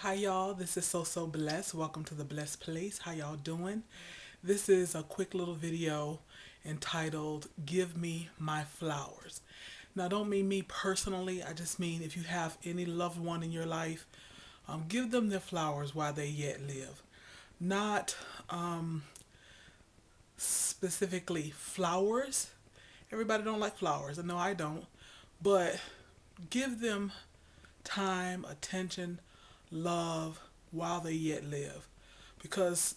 Hi y'all, this is So Blessed. Welcome to the Blessed Place. How y'all doing? This is a quick little video entitled Give Me My Flowers. Now, I don't mean me personally, I just mean if you have any loved one in your life, give them their flowers while they yet live. Not specifically flowers. Everybody don't like flowers. I know I don't. But give them time, attention, love while they yet live, because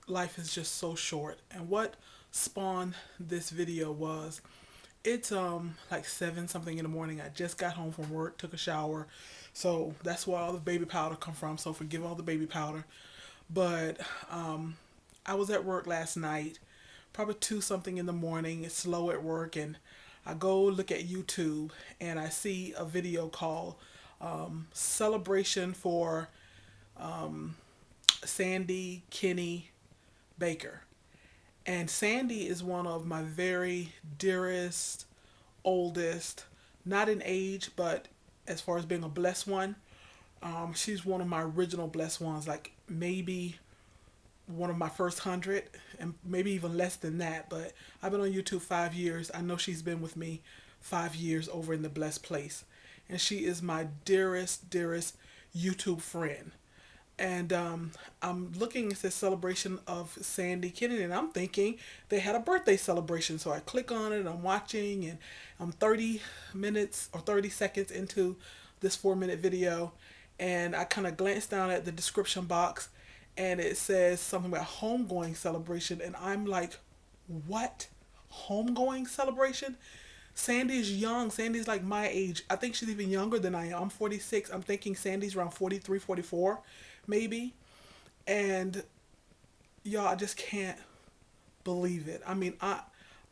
life is just so short. And what spawned this video was it's like 7 something in the morning. I just got home from work, took a shower. So that's where all the baby powder come from. So forgive all the baby powder. But I was at work last night, probably 2 something in the morning. It's slow at work, and I go look at YouTube and I see a video called Celebration for Sandi, Kenny, Baker. And Sandi is one of my very dearest, oldest, not in age, but as far as being a blessed one. She's one of my original blessed ones, like maybe one of my first 100, and maybe even less than that. But I've been on YouTube 5 years. I know she's been with me 5 years over in the Blessed Place. And she is my dearest, dearest YouTube friend. And I'm looking at this celebration of Sandi Kennedy, and I'm thinking they had a birthday celebration. So I click on it, and I'm watching, and I'm 30 minutes or 30 seconds into this 4-minute video, and I kind of glance down at the description box, and it says something about homegoing celebration, and I'm like, what? Homegoing celebration? Sandi is young. Sandi's like my age. I think she's even younger than I am. I'm 46. I'm thinking Sandi's around 43, 44, maybe. And y'all, I just can't believe it. I mean,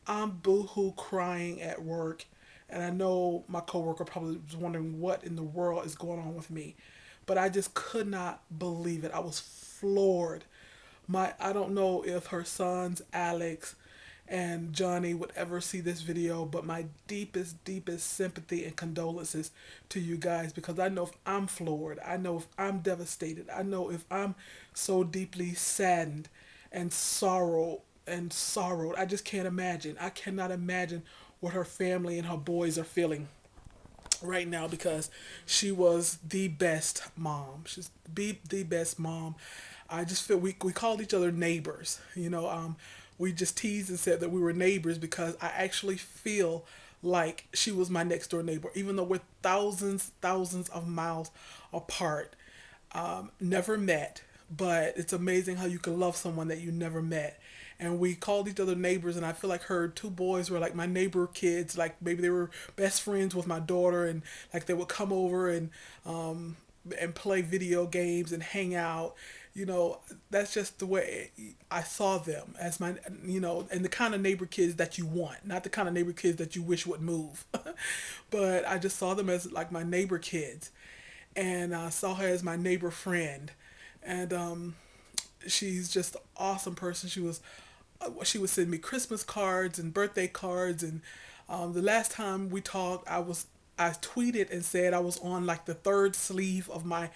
I'm boohoo crying at work, and I know my coworker probably was wondering what in the world is going on with me, but I just could not believe it. I was floored. I don't know if her sons Alex and Johnny would ever see this video, but my deepest, deepest sympathy and condolences to you guys, because I know if I'm floored, I know if I'm devastated, I know if I'm so deeply saddened and sorrowed. I just can't imagine. I cannot imagine what her family and her boys are feeling right now, because she was the best mom. She's the best mom. I just feel we called each other neighbors. We just teased and said that we were neighbors, because I actually feel like she was my next door neighbor, even though we're thousands of miles apart. Never met, but it's amazing how you can love someone that you never met. And we called each other neighbors, and I feel like her 2 boys were like my neighbor kids. Like maybe they were best friends with my daughter, and like they would come over and play video games and hang out. That's just the way I saw them, as my, and the kind of neighbor kids that you want, not the kind of neighbor kids that you wish would move. But I just saw them as like my neighbor kids, and I saw her as my neighbor friend. And she's just an awesome person. She would send me Christmas cards and birthday cards, and the last time we talked, I tweeted and said I was on like the 3rd sleeve of my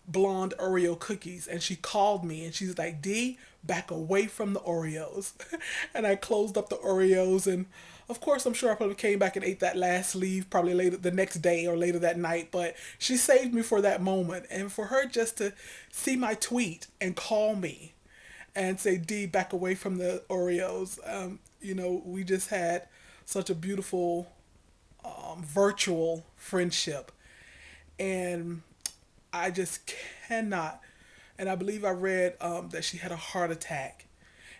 blonde Oreo cookies, and she called me and she's like, D, back away from the Oreos. And I closed up the Oreos, and of course I'm sure I probably came back and ate that last sleeve probably later the next day or later that night, but she saved me for that moment. And for her just to see my tweet and call me and say, D, back away from the Oreos, we just had such a beautiful virtual friendship. And I just cannot. And I believe I read that she had a heart attack.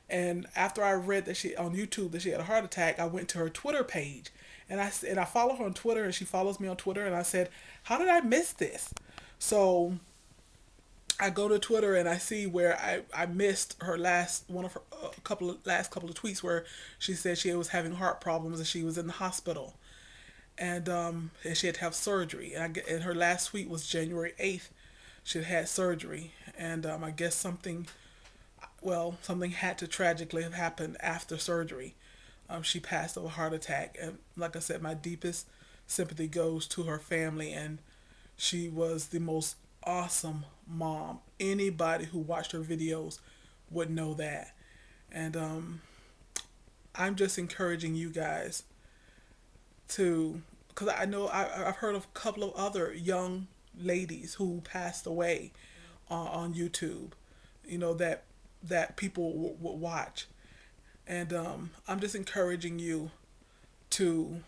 And after I read that she on YouTube that she had a heart attack, I went to her Twitter page, and I follow her on Twitter, and she follows me on Twitter. And I said, how did I miss this? So I go to Twitter, and I see where I missed her last one of her last couple of tweets, where she said she was having heart problems and she was in the hospital, and she had to have surgery. And her last tweet was January 8th. She had surgery, and I guess something had to tragically have happened after surgery. She passed of a heart attack, and like I said, my deepest sympathy goes to her family. And she was the most awesome mom. Anybody who watched her videos would know that. And I'm just encouraging you guys to, because I know I've heard of a couple of other young ladies who passed away on YouTube, that people would watch. And I'm just encouraging you to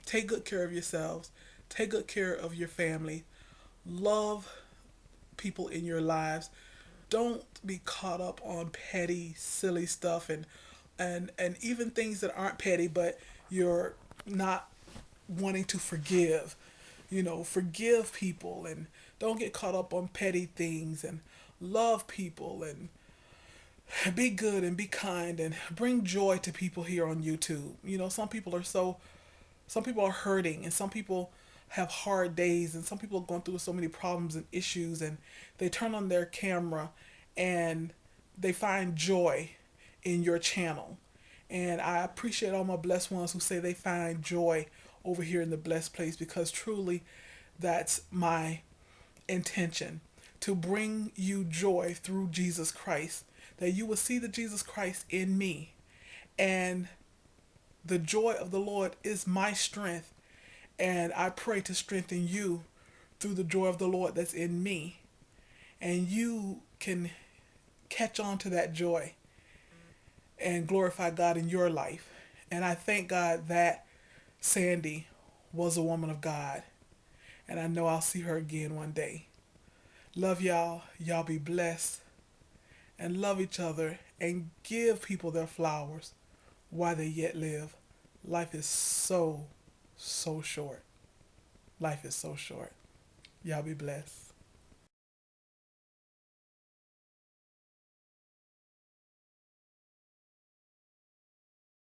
take good care of yourselves, take good care of your family, love people in your lives. Don't be caught up on petty, silly stuff, and even things that aren't petty, but you're not wanting to forgive. Forgive people, and don't get caught up on petty things, and love people, and be good and be kind and bring joy to people here on YouTube. Some people are hurting, and some people have hard days, and some people are going through so many problems and issues, and they turn on their camera and they find joy in your channel. And I appreciate all my blessed ones who say they find joy over here in the blessed place, because truly that's my intention, to bring you joy through Jesus Christ, that you will see the Jesus Christ in me. And the joy of the Lord is my strength. And I pray to strengthen you through the joy of the Lord that's in me. And you can catch on to that joy and glorify God in your life. And I thank God that Sandi was a woman of God. And I know I'll see her again one day. Love y'all. Y'all be blessed. And love each other. And give people their flowers while they yet live. Life is so, so short. Life is so short. Y'all be blessed.